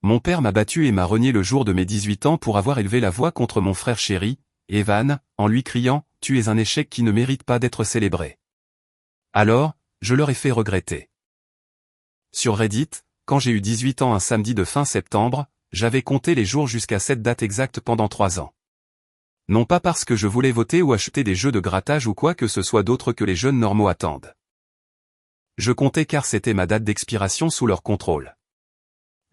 Mon père m'a battu et m'a renié le jour de mes 18 ans pour avoir élevé la voix contre mon frère chéri, Evan, en lui criant « Tu es un échec qui ne mérite pas d'être célébré ». Alors, je leur ai fait regretter. Sur Reddit, quand j'ai eu 18 ans un samedi de fin septembre, j'avais compté les jours jusqu'à cette date exacte pendant 3 ans. Non pas parce que je voulais voter ou acheter des jeux de grattage ou quoi que ce soit d'autre que les jeunes normaux attendent. Je comptais car c'était ma date d'expiration sous leur contrôle.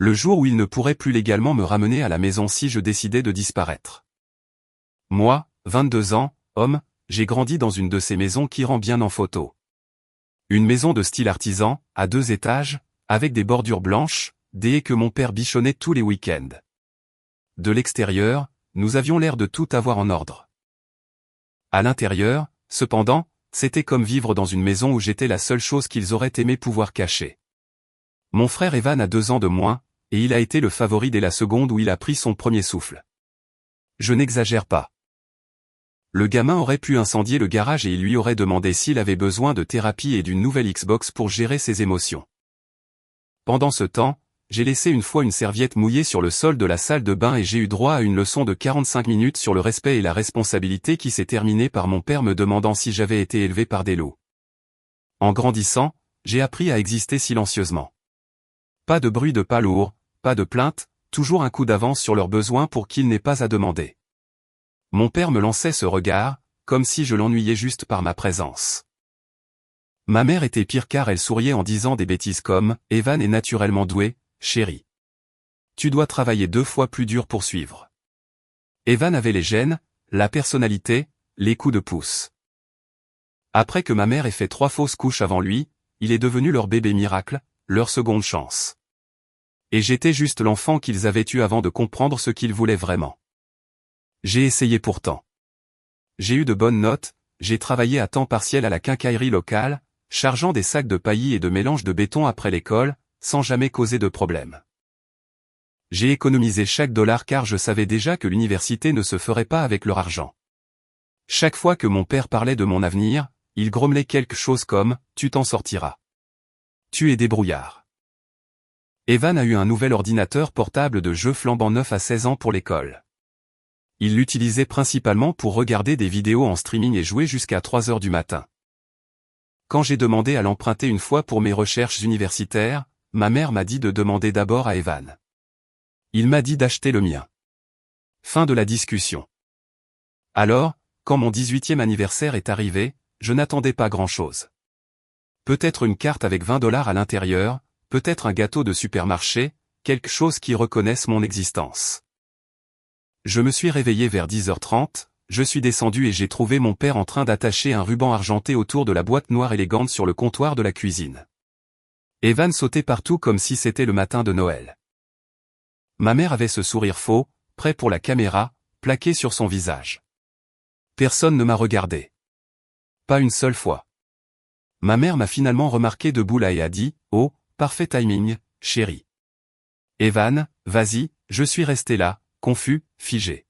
Le jour où ils ne pourraient plus légalement me ramener à la maison si je décidais de disparaître. Moi, 22 ans, homme, j'ai grandi dans une de ces maisons qui rend bien en photo. Une maison de style artisan, à 2 étages, avec des bordures blanches, des haies que mon père bichonnait tous les week-ends. De l'extérieur, nous avions l'air de tout avoir en ordre. À l'intérieur, cependant, c'était comme vivre dans une maison où j'étais la seule chose qu'ils auraient aimé pouvoir cacher. Mon frère Evan a 2 ans de moins, et il a été le favori dès la seconde où il a pris son premier souffle. Je n'exagère pas. Le gamin aurait pu incendier le garage et il lui aurait demandé s'il avait besoin de thérapie et d'une nouvelle Xbox pour gérer ses émotions. Pendant ce temps, j'ai laissé une fois une serviette mouillée sur le sol de la salle de bain et j'ai eu droit à une leçon de 45 minutes sur le respect et la responsabilité qui s'est terminée par mon père me demandant si j'avais été élevé par des loups. En grandissant, j'ai appris à exister silencieusement. Pas de bruit de pas lourd, pas de plainte, toujours un coup d'avance sur leurs besoins pour qu'ils n'aient pas à demander. Mon père me lançait ce regard, comme si je l'ennuyais juste par ma présence. Ma mère était pire car elle souriait en disant des bêtises comme « Evan est naturellement doué, chérie. Tu dois travailler 2 fois plus dur pour suivre. » Evan avait les gènes, la personnalité, les coups de pouce. Après que ma mère ait fait 3 fausses couches avant lui, il est devenu leur bébé miracle, leur seconde chance. Et j'étais juste l'enfant qu'ils avaient eu avant de comprendre ce qu'ils voulaient vraiment. J'ai essayé pourtant. J'ai eu de bonnes notes, j'ai travaillé à temps partiel à la quincaillerie locale, chargeant des sacs de paillis et de mélange de béton après l'école, sans jamais causer de problème. J'ai économisé chaque dollar car je savais déjà que l'université ne se ferait pas avec leur argent. Chaque fois que mon père parlait de mon avenir, il grommelait quelque chose comme « Tu t'en sortiras. Tu es débrouillard. » Evan a eu un nouvel ordinateur portable de jeux flambant neuf à 16 ans pour l'école. Il l'utilisait principalement pour regarder des vidéos en streaming et jouer jusqu'à 3 heures du matin. Quand j'ai demandé à l'emprunter une fois pour mes recherches universitaires, ma mère m'a dit de demander d'abord à Evan. Il m'a dit d'acheter le mien. Fin de la discussion. Alors, quand mon 18e anniversaire est arrivé, je n'attendais pas grand-chose. Peut-être une carte avec 20 $ à l'intérieur, peut-être un gâteau de supermarché, quelque chose qui reconnaisse mon existence. Je me suis réveillé vers 10h30, je suis descendu et j'ai trouvé mon père en train d'attacher un ruban argenté autour de la boîte noire élégante sur le comptoir de la cuisine. Evan sautait partout comme si c'était le matin de Noël. Ma mère avait ce sourire faux, prêt pour la caméra, plaqué sur son visage. Personne ne m'a regardé. Pas une seule fois. Ma mère m'a finalement remarqué debout là et a dit « Oh, parfait timing, chérie. » Evan, vas-y, je suis resté là, confus, figé.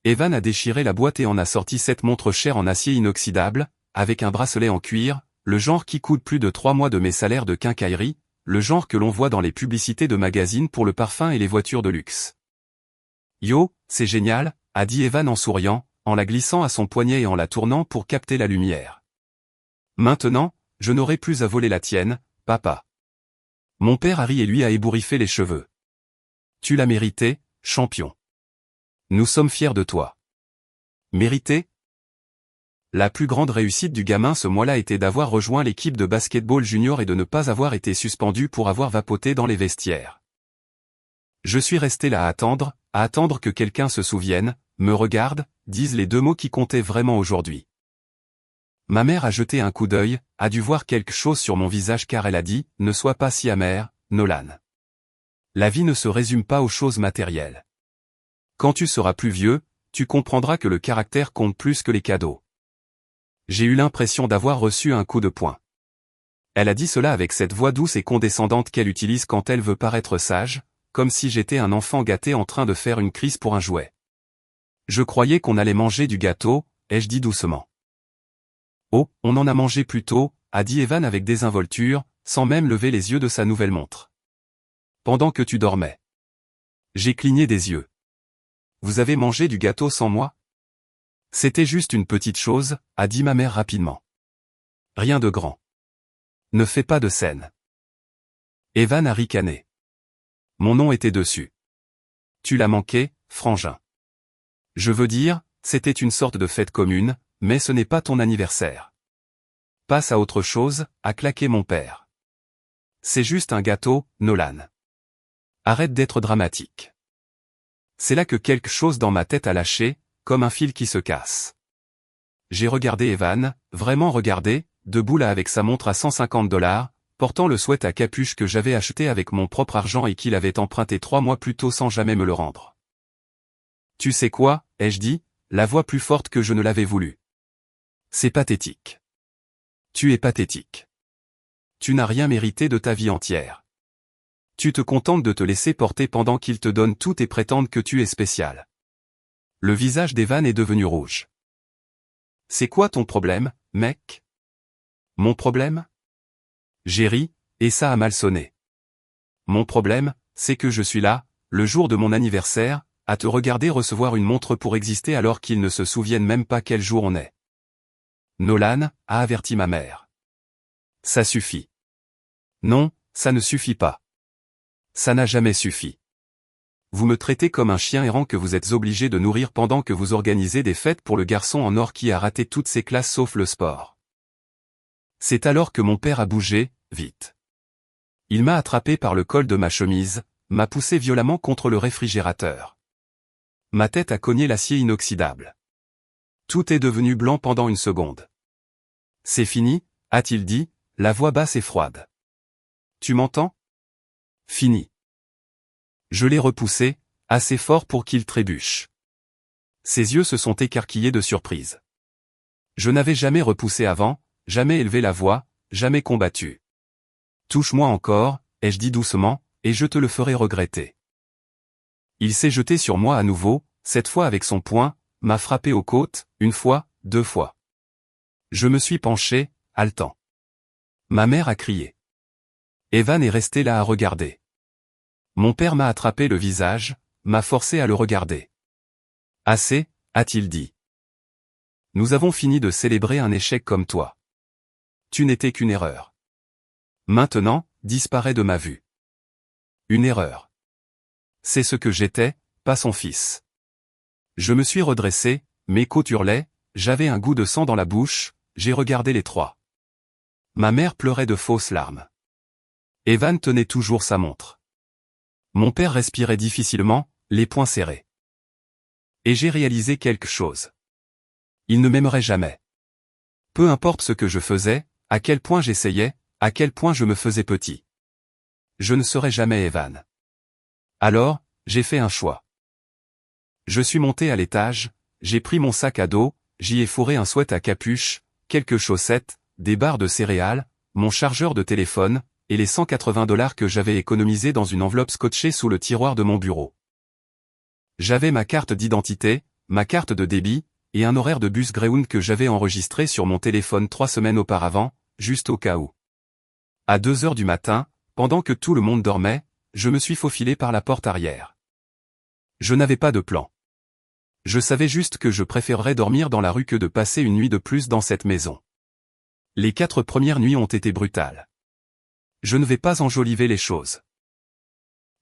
Evan a déchiré la boîte et en a sorti cette montre chère en acier inoxydable, avec un bracelet en cuir, le genre qui coûte plus de 3 mois de mes salaires de quincaillerie, le genre que l'on voit dans les publicités de magazines pour le parfum et les voitures de luxe. Yo, c'est génial, a dit Evan en souriant, en la glissant à son poignet et en la tournant pour capter la lumière. Maintenant, je n'aurai plus à voler la tienne, papa. Mon père a ri et lui a ébouriffé les cheveux. Tu l'as mérité, champion. Nous sommes fiers de toi. Mérité? La plus grande réussite du gamin ce mois-là était d'avoir rejoint l'équipe de basketball junior et de ne pas avoir été suspendu pour avoir vapoté dans les vestiaires. Je suis resté là à attendre que quelqu'un se souvienne, me regarde, dise les 2 mots qui comptaient vraiment aujourd'hui. Ma mère a jeté un coup d'œil, a dû voir quelque chose sur mon visage car elle a dit « Ne sois pas si amer, Nolan. La vie ne se résume pas aux choses matérielles. Quand tu seras plus vieux, tu comprendras que le caractère compte plus que les cadeaux. » J'ai eu l'impression d'avoir reçu un coup de poing. Elle a dit cela avec cette voix douce et condescendante qu'elle utilise quand elle veut paraître sage, comme si j'étais un enfant gâté en train de faire une crise pour un jouet. Je croyais qu'on allait manger du gâteau, ai-je dit doucement. Oh, on en a mangé plus tôt, a dit Evan avec désinvolture, sans même lever les yeux de sa nouvelle montre. pendant que tu dormais. J'ai cligné des yeux. Vous avez mangé du gâteau sans moi? C'était juste une petite chose, a dit ma mère rapidement. Rien de grand. Ne fais pas de scène. Evan a ricané. Mon nom était dessus. Tu l'as manqué, frangin. Je veux dire, c'était une sorte de fête commune, mais ce n'est pas ton anniversaire. Passe à autre chose, a claqué mon père. C'est juste un gâteau, Nolan. Arrête d'être dramatique. C'est là que quelque chose dans ma tête a lâché, comme un fil qui se casse. J'ai regardé Evan, vraiment regardé, debout là avec sa montre à $150, portant le sweat à capuche que j'avais acheté avec mon propre argent et qu'il avait emprunté 3 mois plus tôt sans jamais me le rendre. Tu sais quoi, ai-je dit, la voix plus forte que je ne l'avais voulu. C'est pathétique. Tu es pathétique. Tu n'as rien mérité de ta vie entière. Tu te contentes de te laisser porter pendant qu'ils te donnent tout et prétendent que tu es spécial. Le visage d'Evan est devenu rouge. C'est quoi ton problème, mec? Mon problème? J'ai ri, et ça a mal sonné. Mon problème, c'est que je suis là, le jour de mon anniversaire, à te regarder recevoir une montre pour exister alors qu'ils ne se souviennent même pas quel jour on est. Nolan, a averti ma mère. Ça suffit. Non, ça ne suffit pas. Ça n'a jamais suffi. Vous me traitez comme un chien errant que vous êtes obligé de nourrir pendant que vous organisez des fêtes pour le garçon en or qui a raté toutes ses classes sauf le sport. C'est alors que mon père a bougé, vite. Il m'a attrapé par le col de ma chemise, m'a poussé violemment contre le réfrigérateur. Ma tête a cogné l'acier inoxydable. Tout est devenu blanc pendant une seconde. C'est fini, a-t-il dit, la voix basse et froide. Tu m'entends? Fini. Je l'ai repoussé, assez fort pour qu'il trébuche. Ses yeux se sont écarquillés de surprise. Je n'avais jamais repoussé avant, jamais élevé la voix, jamais combattu. Touche-moi encore, ai-je dit doucement, et je te le ferai regretter. Il s'est jeté sur moi à nouveau, cette fois avec son poing, m'a frappé aux côtes, une fois, 2 fois. Je me suis penché, haletant. Ma mère a crié. Evan est resté là à regarder. Mon père m'a attrapé le visage, m'a forcé à le regarder. Assez, a-t-il dit. Nous avons fini de célébrer un échec comme toi. Tu n'étais qu'une erreur. Maintenant, disparais de ma vue. Une erreur. C'est ce que j'étais, pas son fils. Je me suis redressé, mes côtes hurlaient, j'avais un goût de sang dans la bouche, j'ai regardé les trois. Ma mère pleurait de fausses larmes. Evan tenait toujours sa montre. Mon père respirait difficilement, les poings serrés. Et j'ai réalisé quelque chose. Il ne m'aimerait jamais. Peu importe ce que je faisais, à quel point j'essayais, à quel point je me faisais petit. Je ne serai jamais Evan. Alors, j'ai fait un choix. Je suis monté à l'étage, j'ai pris mon sac à dos, j'y ai fourré un sweat à capuche, quelques chaussettes, des barres de céréales, mon chargeur de téléphone, et les $180 que j'avais économisés dans une enveloppe scotchée sous le tiroir de mon bureau. J'avais ma carte d'identité, ma carte de débit, et un horaire de bus Greyhound que j'avais enregistré sur mon téléphone 3 semaines auparavant, juste au cas où. À 2 heures du matin, pendant que tout le monde dormait, je me suis faufilé par la porte arrière. Je n'avais pas de plan. Je savais juste que je préférerais dormir dans la rue que de passer une nuit de plus dans cette maison. Les 4 premières nuits ont été brutales. Je ne vais pas enjoliver les choses.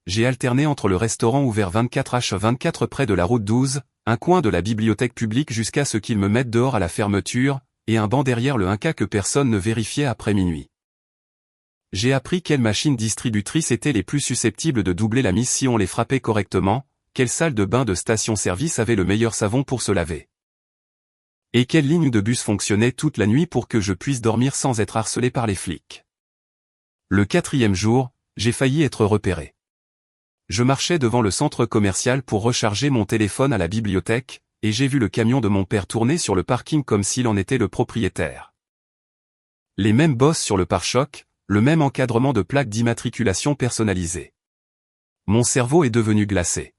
J'ai alterné entre le restaurant ouvert 24h24 près de la route 12, un coin de la bibliothèque publique jusqu'à ce qu'ils me mettent dehors à la fermeture, et un banc derrière le 1K que personne ne vérifiait après minuit. J'ai appris quelles machines distributrices étaient les plus susceptibles de doubler la mise si on les frappait correctement, quelle salle de bain de station-service avait le meilleur savon pour se laver. Et quelle ligne de bus fonctionnait toute la nuit pour que je puisse dormir sans être harcelé par les flics. Le 4e jour, j'ai failli être repéré. Je marchais devant le centre commercial pour recharger mon téléphone à la bibliothèque, et j'ai vu le camion de mon père tourner sur le parking comme s'il en était le propriétaire. Les mêmes bosses sur le pare-choc, le même encadrement de plaques d'immatriculation personnalisées. Mon cerveau est devenu glacé.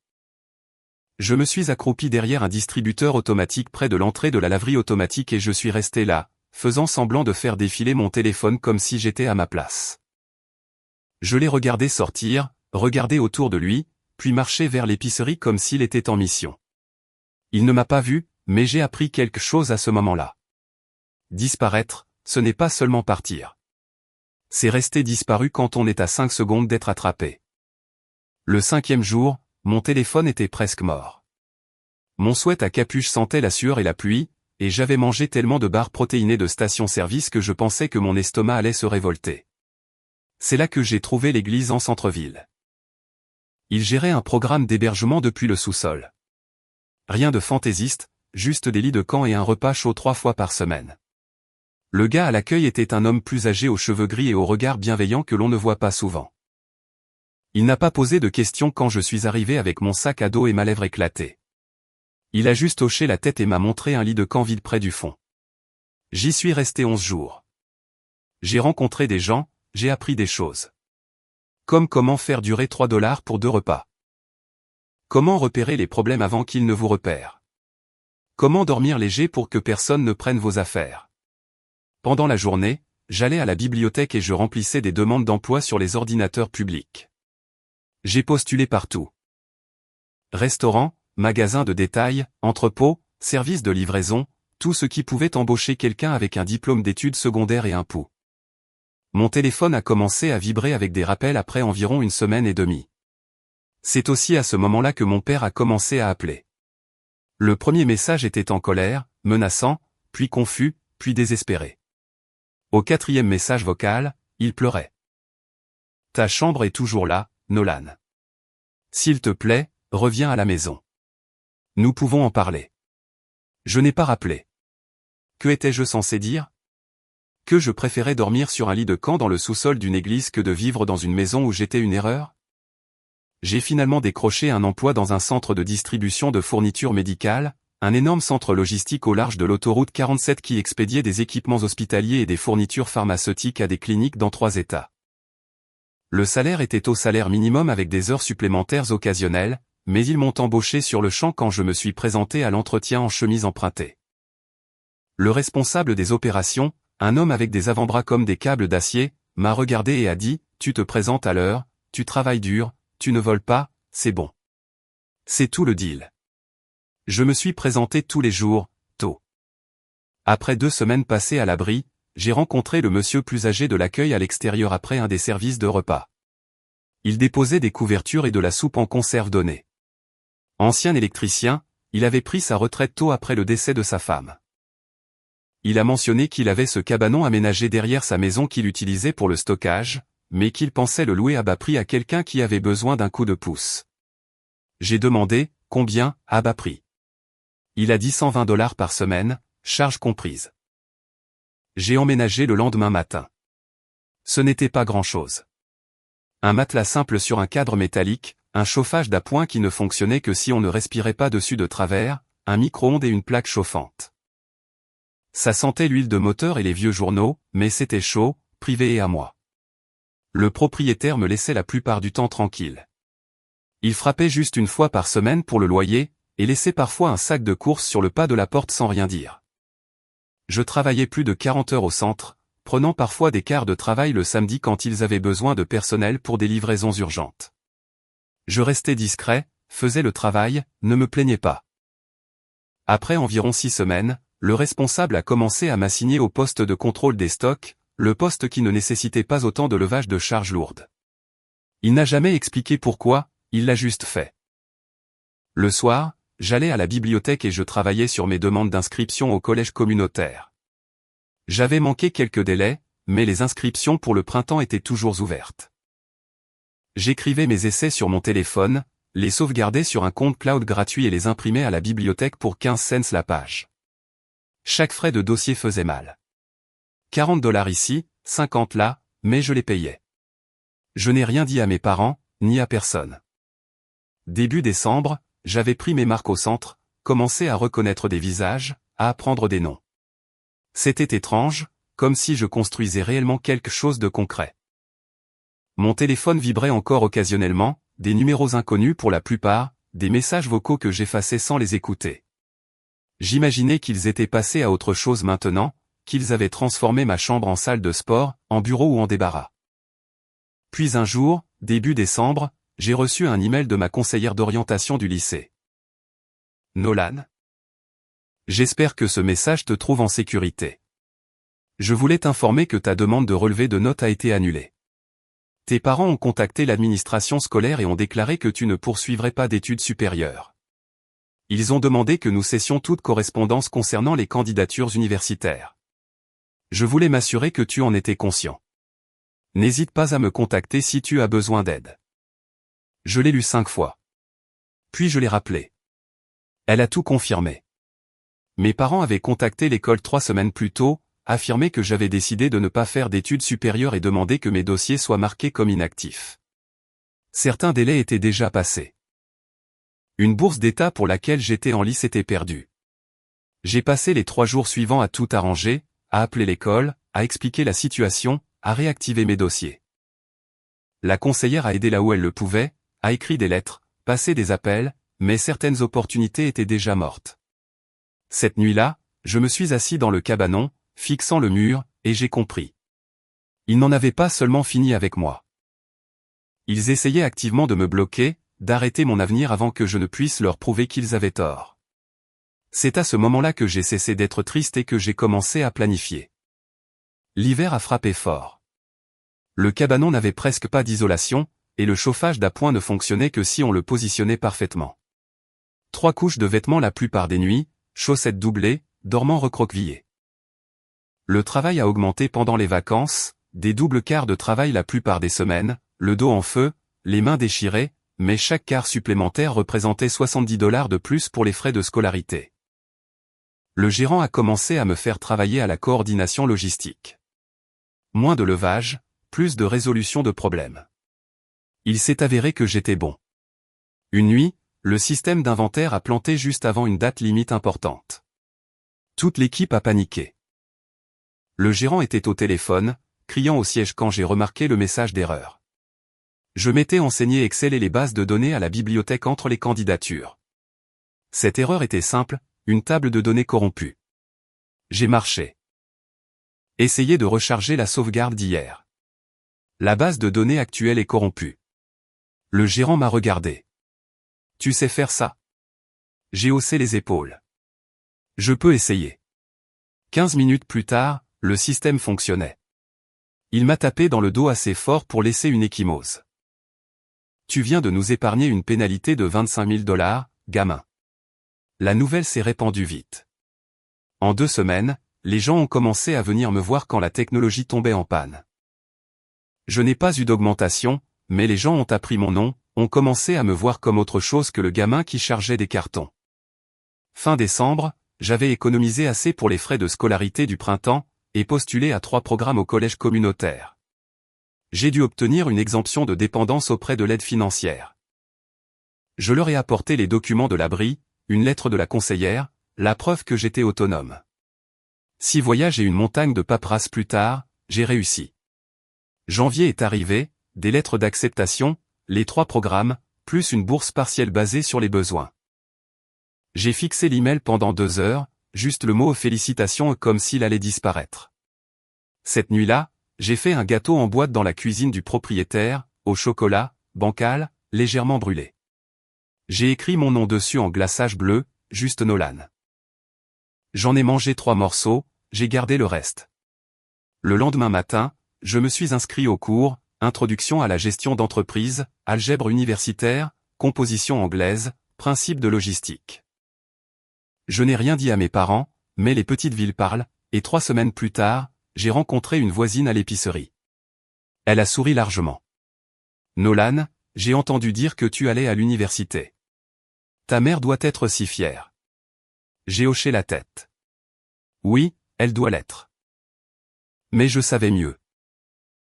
Je me suis accroupi derrière un distributeur automatique près de l'entrée de la laverie automatique et je suis resté là, faisant semblant de faire défiler mon téléphone comme si j'étais à ma place. Je l'ai regardé sortir, regarder autour de lui, puis marcher vers l'épicerie comme s'il était en mission. Il ne m'a pas vu, mais j'ai appris quelque chose à ce moment-là. Disparaître, ce n'est pas seulement partir. C'est rester disparu quand on est à 5 secondes d'être attrapé. Le 5e jour, mon téléphone était presque mort. Mon sweat à capuche sentait la sueur et la pluie, et j'avais mangé tellement de barres protéinées de station-service que je pensais que mon estomac allait se révolter. C'est là que j'ai trouvé l'église en centre-ville. Il gérait un programme d'hébergement depuis le sous-sol. Rien de fantaisiste, juste des lits de camp et un repas chaud 3 fois par semaine. Le gars à l'accueil était un homme plus âgé aux cheveux gris et au regard bienveillant que l'on ne voit pas souvent. Il n'a pas posé de questions quand je suis arrivé avec mon sac à dos et ma lèvre éclatée. Il a juste hoché la tête et m'a montré un lit de camp vide près du fond. J'y suis resté 11 jours. J'ai rencontré des gens, j'ai appris des choses. Comme comment faire durer $3 pour 2 repas. Comment repérer les problèmes avant qu'ils ne vous repèrent. Comment dormir léger pour que personne ne prenne vos affaires. Pendant la journée, j'allais à la bibliothèque et je remplissais des demandes d'emploi sur les ordinateurs publics. J'ai postulé partout. Restaurant, magasin de détail, entrepôt, service de livraison, tout ce qui pouvait embaucher quelqu'un avec un diplôme d'études secondaires et un pouls. Mon téléphone a commencé à vibrer avec des rappels après environ 1 semaine et demie. C'est aussi à ce moment-là que mon père a commencé à appeler. Le premier message était en colère, menaçant, puis confus, puis désespéré. Au 4e message vocal, il pleurait. « Ta chambre est toujours là, Nolan. S'il te plaît, reviens à la maison. Nous pouvons en parler. » Je n'ai pas rappelé. Que étais-je censé dire? Que je préférais dormir sur un lit de camp dans le sous-sol d'une église que de vivre dans une maison où j'étais une erreur? J'ai finalement décroché un emploi dans un centre de distribution de fournitures médicales, un énorme centre logistique au large de l'autoroute 47 qui expédiait des équipements hospitaliers et des fournitures pharmaceutiques à des cliniques dans 3 États. Le salaire était au salaire minimum avec des heures supplémentaires occasionnelles, mais ils m'ont embauché sur le champ quand je me suis présenté à l'entretien en chemise empruntée. Le responsable des opérations, un homme avec des avant-bras comme des câbles d'acier, m'a regardé et a dit « Tu te présentes à l'heure, tu travailles dur, tu ne voles pas, c'est bon. » C'est tout le deal. Je me suis présenté tous les jours, tôt. Après 2 semaines passées à l'abri, j'ai rencontré le monsieur plus âgé de l'accueil à l'extérieur après un des services de repas. Il déposait des couvertures et de la soupe en conserve donnée. Ancien électricien, il avait pris sa retraite tôt après le décès de sa femme. Il a mentionné qu'il avait ce cabanon aménagé derrière sa maison qu'il utilisait pour le stockage, mais qu'il pensait le louer à bas prix à quelqu'un qui avait besoin d'un coup de pouce. J'ai demandé, combien, à bas prix. Il a dit $120 par semaine, charges comprises. J'ai emménagé le lendemain matin. Ce n'était pas grand-chose. Un matelas simple sur un cadre métallique, un chauffage d'appoint qui ne fonctionnait que si on ne respirait pas dessus de travers, un micro-ondes et une plaque chauffante. Ça sentait l'huile de moteur et les vieux journaux, mais c'était chaud, privé et à moi. Le propriétaire me laissait la plupart du temps tranquille. Il frappait juste 1 fois par semaine pour le loyer, et laissait parfois un sac de courses sur le pas de la porte sans rien dire. Je travaillais plus de 40 heures au centre, prenant parfois des quarts de travail le samedi quand ils avaient besoin de personnel pour des livraisons urgentes. Je restais discret, faisais le travail, ne me plaignais pas. Après environ 6 semaines, le responsable a commencé à m'assigner au poste de contrôle des stocks, le poste qui ne nécessitait pas autant de levage de charges lourdes. Il n'a jamais expliqué pourquoi, il l'a juste fait. Le soir, j'allais à la bibliothèque et je travaillais sur mes demandes d'inscription au collège communautaire. J'avais manqué quelques délais, mais les inscriptions pour le printemps étaient toujours ouvertes. J'écrivais mes essais sur mon téléphone, les sauvegardais sur un compte cloud gratuit et les imprimais à la bibliothèque pour 15 cents la page. Chaque frais de dossier faisait mal. $40 ici, 50 là, mais je les payais. Je n'ai rien dit à mes parents, ni à personne. Début décembre, j'avais pris mes marques au centre, commencé à reconnaître des visages, à apprendre des noms. C'était étrange, comme si je construisais réellement quelque chose de concret. Mon téléphone vibrait encore occasionnellement, des numéros inconnus pour la plupart, des messages vocaux que j'effaçais sans les écouter. J'imaginais qu'ils étaient passés à autre chose maintenant, qu'ils avaient transformé ma chambre en salle de sport, en bureau ou en débarras. Puis un jour, début décembre, j'ai reçu un email de ma conseillère d'orientation du lycée. Nolan. J'espère que ce message te trouve en sécurité. Je voulais t'informer que ta demande de relevé de notes a été annulée. Tes parents ont contacté l'administration scolaire et ont déclaré que tu ne poursuivrais pas d'études supérieures. Ils ont demandé que nous cessions toute correspondance concernant les candidatures universitaires. Je voulais m'assurer que tu en étais conscient. N'hésite pas à me contacter si tu as besoin d'aide. Je l'ai lu 5 fois. Puis je l'ai rappelé. Elle a tout confirmé. Mes parents avaient contacté l'école 3 semaines plus tôt, affirmé que j'avais décidé de ne pas faire d'études supérieures et demandé que mes dossiers soient marqués comme inactifs. Certains délais étaient déjà passés. Une bourse d'État pour laquelle j'étais en lice était perdue. J'ai passé les 3 jours suivants à tout arranger, à appeler l'école, à expliquer la situation, à réactiver mes dossiers. La conseillère a aidé là où elle le pouvait, a écrit des lettres, passé des appels, mais certaines opportunités étaient déjà mortes. Cette nuit-là, je me suis assis dans le cabanon, fixant le mur, et j'ai compris. Ils n'en avaient pas seulement fini avec moi. Ils essayaient activement de me bloquer, d'arrêter mon avenir avant que je ne puisse leur prouver qu'ils avaient tort. C'est à ce moment-là que j'ai cessé d'être triste et que j'ai commencé à planifier. L'hiver a frappé fort. Le cabanon n'avait presque pas d'isolation, et le chauffage d'appoint ne fonctionnait que si on le positionnait parfaitement. 3 couches de vêtements la plupart des nuits, chaussettes doublées, dormant recroquevillés. Le travail a augmenté pendant les vacances, des doubles quarts de travail la plupart des semaines, le dos en feu, les mains déchirées, mais chaque quart supplémentaire représentait $70 de plus pour les frais de scolarité. Le gérant a commencé à me faire travailler à la coordination logistique. Moins de levage, plus de résolution de problèmes. Il s'est avéré que j'étais bon. Une nuit, le système d'inventaire a planté juste avant une date limite importante. Toute l'équipe a paniqué. Le gérant était au téléphone, criant au siège quand j'ai remarqué le message d'erreur. Je m'étais enseigné Excel et les bases de données à la bibliothèque entre les candidatures. Cette erreur était simple, une table de données corrompue. J'ai marché. Essayez de recharger la sauvegarde d'hier. La base de données actuelle est corrompue. Le gérant m'a regardé. Tu sais faire ça? J'ai haussé les épaules. Je peux essayer. 15 minutes plus tard, le système fonctionnait. Il m'a tapé dans le dos assez fort pour laisser une ecchymose. Tu viens de nous épargner une pénalité de $25 000, gamin. La nouvelle s'est répandue vite. En 2 semaines, les gens ont commencé à venir me voir quand la technologie tombait en panne. Je n'ai pas eu d'augmentation, mais les gens ont appris mon nom, ont commencé à me voir comme autre chose que le gamin qui chargeait des cartons. Fin décembre, j'avais économisé assez pour les frais de scolarité du printemps, et postulé à 3 programmes au collège communautaire. J'ai dû obtenir une exemption de dépendance auprès de l'aide financière. Je leur ai apporté les documents de l'abri, une lettre de la conseillère, la preuve que j'étais autonome. 6 voyages et une montagne de paperasse plus tard, j'ai réussi. Janvier est arrivé, des lettres d'acceptation, les 3 programmes, plus une bourse partielle basée sur les besoins. J'ai fixé l'email pendant 2 heures, juste le mot félicitations comme s'il allait disparaître. Cette nuit-là, j'ai fait un gâteau en boîte dans la cuisine du propriétaire, au chocolat, bancal, légèrement brûlé. J'ai écrit mon nom dessus en glaçage bleu, juste Nolan. J'en ai mangé 3 morceaux, j'ai gardé le reste. Le lendemain matin, je me suis inscrit au cours, Introduction à la gestion d'entreprise, algèbre universitaire, composition anglaise, principe de logistique. Je n'ai rien dit à mes parents, mais les petites villes parlent, et 3 semaines plus tard, j'ai rencontré une voisine à l'épicerie. Elle a souri largement. Nolan, j'ai entendu dire que tu allais à l'université. Ta mère doit être si fière. J'ai hoché la tête. Oui, elle doit l'être. Mais je savais mieux.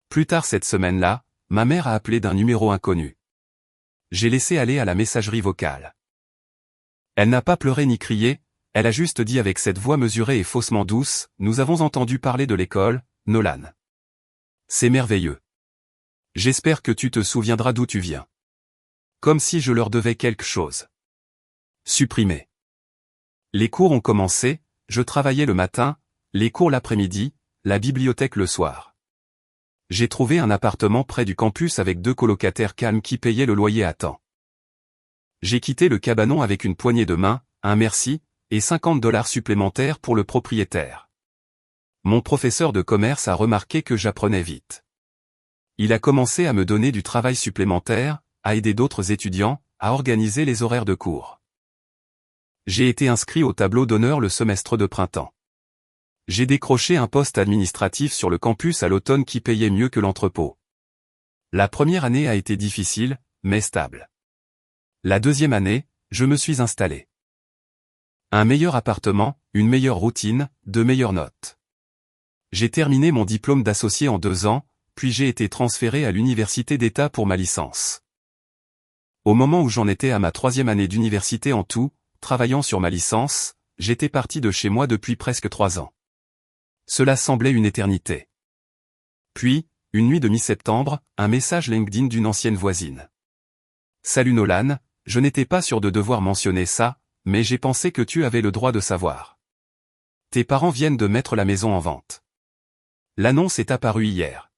Plus tard cette semaine-là, ma mère a appelé d'un numéro inconnu. J'ai laissé aller à la messagerie vocale. Elle n'a pas pleuré ni crié, elle a juste dit avec cette voix mesurée et faussement douce, « Nous avons entendu parler de l'école, Nolan. C'est merveilleux. J'espère que tu te souviendras d'où tu viens. » Comme si je leur devais quelque chose. Supprimé. Les cours ont commencé, je travaillais le matin, les cours l'après-midi, la bibliothèque le soir. J'ai trouvé un appartement près du campus avec 2 colocataires calmes qui payaient le loyer à temps. J'ai quitté le cabanon avec une poignée de main, un merci, et $50 supplémentaires pour le propriétaire. Mon professeur de commerce a remarqué que j'apprenais vite. Il a commencé à me donner du travail supplémentaire, à aider d'autres étudiants, à organiser les horaires de cours. J'ai été inscrit au tableau d'honneur le semestre de printemps. J'ai décroché un poste administratif sur le campus à l'automne qui payait mieux que l'entrepôt. La première année a été difficile, mais stable. La deuxième année, je me suis installé. Un meilleur appartement, une meilleure routine, de meilleures notes. J'ai terminé mon diplôme d'associé en 2 ans, puis j'ai été transféré à l'université d'État pour ma licence. Au moment où j'en étais à ma 3e année d'université en tout, travaillant sur ma licence, j'étais parti de chez moi depuis presque 3 ans. Cela semblait une éternité. Puis, une nuit de mi-septembre, un message LinkedIn d'une ancienne voisine. « Salut Nolan, je n'étais pas sûr de devoir mentionner ça, mais j'ai pensé que tu avais le droit de savoir. Tes parents viennent de mettre la maison en vente. L'annonce est apparue hier.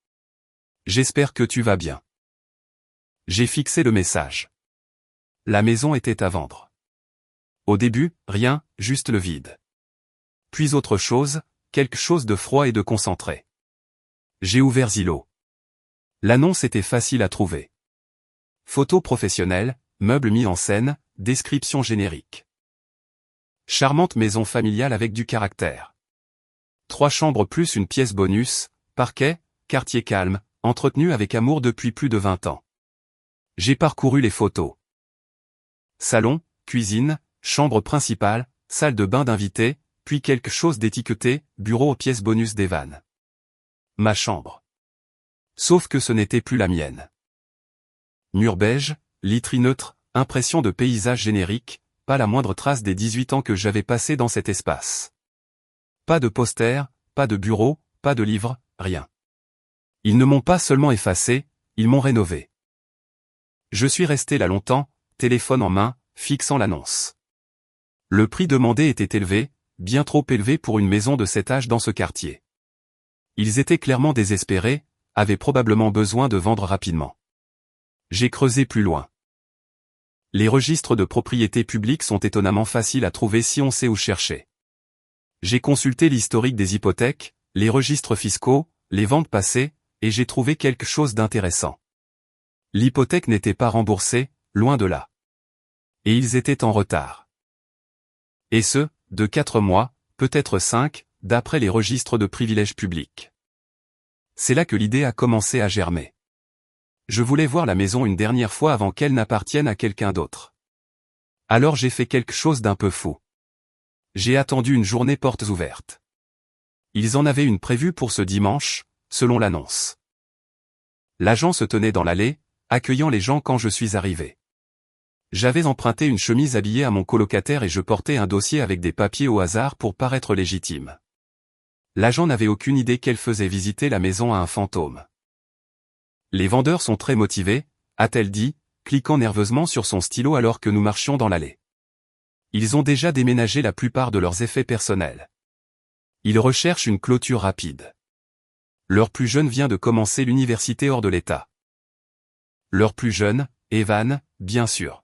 J'espère que tu vas bien. » J'ai fixé le message. La maison était à vendre. Au début, rien, juste le vide. Puis autre chose, quelque chose de froid et de concentré. J'ai ouvert Zillow. L'annonce était facile à trouver. Photos professionnelles, meubles mis en scène, description générique. Charmante maison familiale avec du caractère. 3 chambres plus une pièce bonus, parquet, quartier calme, entretenu avec amour depuis plus de 20 ans. J'ai parcouru les photos. Salon, cuisine, chambre principale, salle de bain d'invités, puis quelque chose d'étiqueté, bureau aux pièces bonus d'Evan. Ma chambre. Sauf que ce n'était plus la mienne. Mur beige, literie neutre, impression de paysage générique, pas la moindre trace des 18 ans que j'avais passés dans cet espace. Pas de poster, pas de bureau, pas de livre, rien. Ils ne m'ont pas seulement effacé, ils m'ont rénové. Je suis resté là longtemps, téléphone en main, fixant l'annonce. Le prix demandé était élevé, bien trop élevé pour une maison de cet âge dans ce quartier. Ils étaient clairement désespérés, avaient probablement besoin de vendre rapidement. J'ai creusé plus loin. Les registres de propriété publique sont étonnamment faciles à trouver si on sait où chercher. J'ai consulté l'historique des hypothèques, les registres fiscaux, les ventes passées, et j'ai trouvé quelque chose d'intéressant. L'hypothèque n'était pas remboursée, loin de là. Et ils étaient en retard. Et ce, de 4 mois, peut-être 5, d'après les registres de privilèges publics. C'est là que l'idée a commencé à germer. Je voulais voir la maison une dernière fois avant qu'elle n'appartienne à quelqu'un d'autre. Alors j'ai fait quelque chose d'un peu fou. J'ai attendu une journée portes ouvertes. Ils en avaient une prévue pour ce dimanche, selon l'annonce. L'agent se tenait dans l'allée, accueillant les gens quand je suis arrivé. J'avais emprunté une chemise habillée à mon colocataire et je portais un dossier avec des papiers au hasard pour paraître légitime. L'agent n'avait aucune idée qu'elle faisait visiter la maison à un fantôme. Les vendeurs sont très motivés, a-t-elle dit, cliquant nerveusement sur son stylo alors que nous marchions dans l'allée. Ils ont déjà déménagé la plupart de leurs effets personnels. Ils recherchent une clôture rapide. Leur plus jeune vient de commencer l'université hors de l'État. Leur plus jeune, Evan, bien sûr.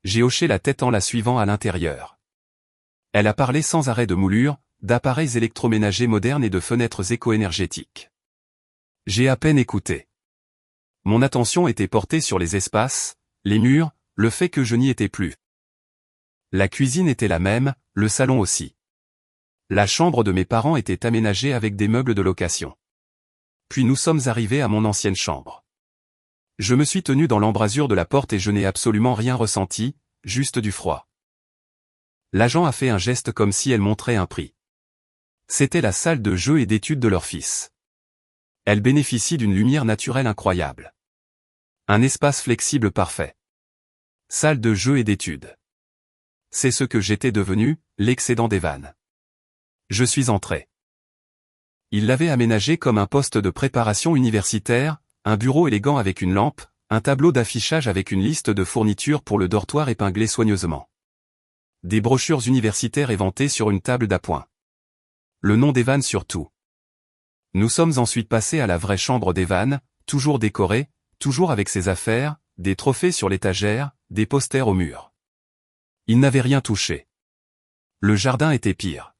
J'ai hoché la tête en la suivant à l'intérieur. Elle a parlé sans arrêt de moulures, d'appareils électroménagers modernes et de fenêtres éco-énergétiques. J'ai à peine écouté. Mon attention était portée sur les espaces, les murs, le fait que je n'y étais plus. La cuisine était la même, le salon aussi. La chambre de mes parents était aménagée avec des meubles de location. Puis nous sommes arrivés à mon ancienne chambre. Je me suis tenu dans l'embrasure de la porte et je n'ai absolument rien ressenti, juste du froid. L'agent a fait un geste comme si elle montrait un prix. C'était la salle de jeu et d'études de leur fils. Elle bénéficie d'une lumière naturelle incroyable. Un espace flexible parfait. Salle de jeu et d'études. C'est ce que j'étais devenu, l'excédent d'Evan. Je suis entré. Il l'avait aménagé comme un poste de préparation universitaire, un bureau élégant avec une lampe, un tableau d'affichage avec une liste de fournitures pour le dortoir épinglée soigneusement. Des brochures universitaires éventées sur une table d'appoint. Le nom d'Evan surtout. Nous sommes ensuite passés à la vraie chambre d'Evan, toujours décorée, toujours avec ses affaires, des trophées sur l'étagère, des posters au mur. Il n'avait rien touché. Le jardin était pire.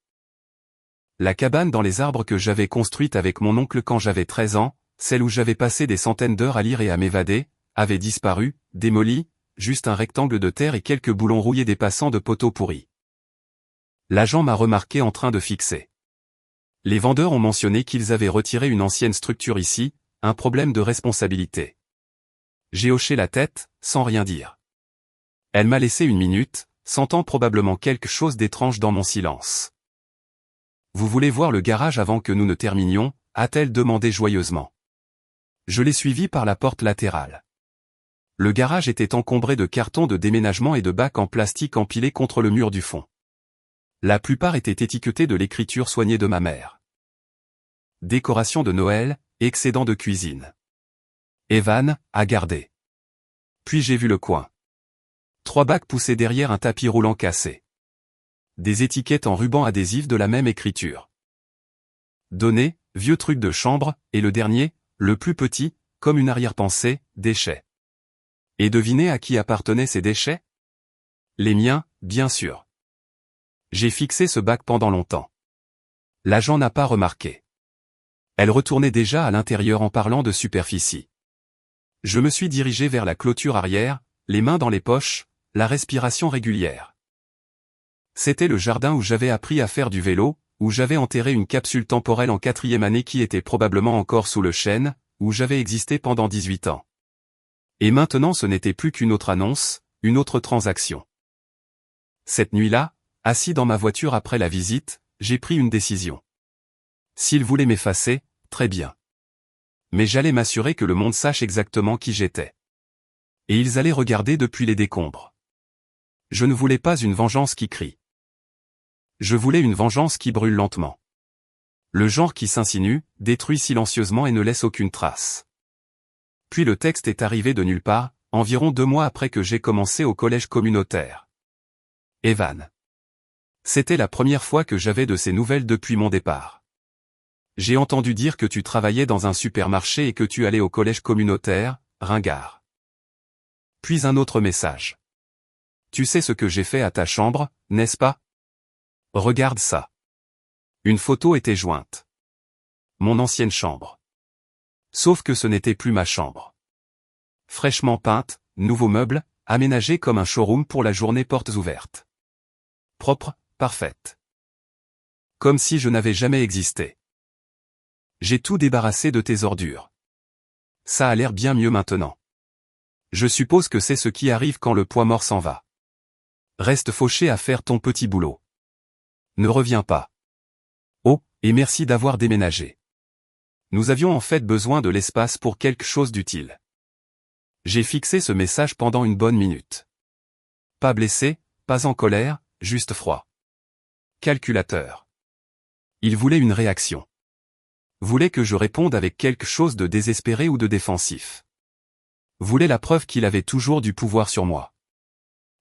La cabane dans les arbres que j'avais construite avec mon oncle quand j'avais 13 ans, celle où j'avais passé des centaines d'heures à lire et à m'évader, avait disparu, démolie, juste un rectangle de terre et quelques boulons rouillés dépassant de poteaux pourris. L'agent m'a remarqué en train de fixer. Les vendeurs ont mentionné qu'ils avaient retiré une ancienne structure ici, un problème de responsabilité. J'ai hoché la tête, sans rien dire. Elle m'a laissé une minute, sentant probablement quelque chose d'étrange dans mon silence. « Vous voulez voir le garage avant que nous ne terminions ?» a-t-elle demandé joyeusement. Je l'ai suivi par la porte latérale. Le garage était encombré de cartons de déménagement et de bacs en plastique empilés contre le mur du fond. La plupart étaient étiquetés de l'écriture soignée de ma mère. Décoration de Noël, excédent de cuisine. Evan, à garder. Puis j'ai vu le coin. 3 bacs poussés derrière un tapis roulant cassé. Des étiquettes en ruban adhésif de la même écriture. Donné, vieux truc de chambre, et le dernier, le plus petit, comme une arrière-pensée, déchets. Et devinez à qui appartenaient ces déchets? Les miens, bien sûr. J'ai fixé ce bac pendant longtemps. L'agent n'a pas remarqué. Elle retournait déjà à l'intérieur en parlant de superficie. Je me suis dirigé vers la clôture arrière, les mains dans les poches, la respiration régulière. C'était le jardin où j'avais appris à faire du vélo, où j'avais enterré une capsule temporelle en 4e année qui était probablement encore sous le chêne, où j'avais existé pendant 18 ans. Et maintenant ce n'était plus qu'une autre annonce, une autre transaction. Cette nuit-là, assis dans ma voiture après la visite, j'ai pris une décision. S'ils voulaient m'effacer, très bien. Mais j'allais m'assurer que le monde sache exactement qui j'étais. Et ils allaient regarder depuis les décombres. Je ne voulais pas une vengeance qui crie. Je voulais une vengeance qui brûle lentement. Le genre qui s'insinue, détruit silencieusement et ne laisse aucune trace. Puis le texte est arrivé de nulle part, environ 2 mois après que j'ai commencé au collège communautaire. Evan. C'était la première fois que j'avais de ces nouvelles depuis mon départ. J'ai entendu dire que tu travaillais dans un supermarché et que tu allais au collège communautaire, ringard. Puis un autre message. Tu sais ce que j'ai fait à ta chambre, n'est-ce pas? Regarde ça. Une photo était jointe. Mon ancienne chambre. Sauf que ce n'était plus ma chambre. Fraîchement peinte, nouveaux meubles, aménagés comme un showroom pour la journée portes ouvertes. Propre, parfaite. Comme si je n'avais jamais existé. J'ai tout débarrassé de tes ordures. Ça a l'air bien mieux maintenant. Je suppose que c'est ce qui arrive quand le poids mort s'en va. Reste fauché à faire ton petit boulot. Ne reviens pas. Oh, et merci d'avoir déménagé. Nous avions en fait besoin de l'espace pour quelque chose d'utile. J'ai fixé ce message pendant une bonne minute. Pas blessé, pas en colère, juste froid. Calculateur. Il voulait une réaction. Voulait que je réponde avec quelque chose de désespéré ou de défensif. Voulait la preuve qu'il avait toujours du pouvoir sur moi.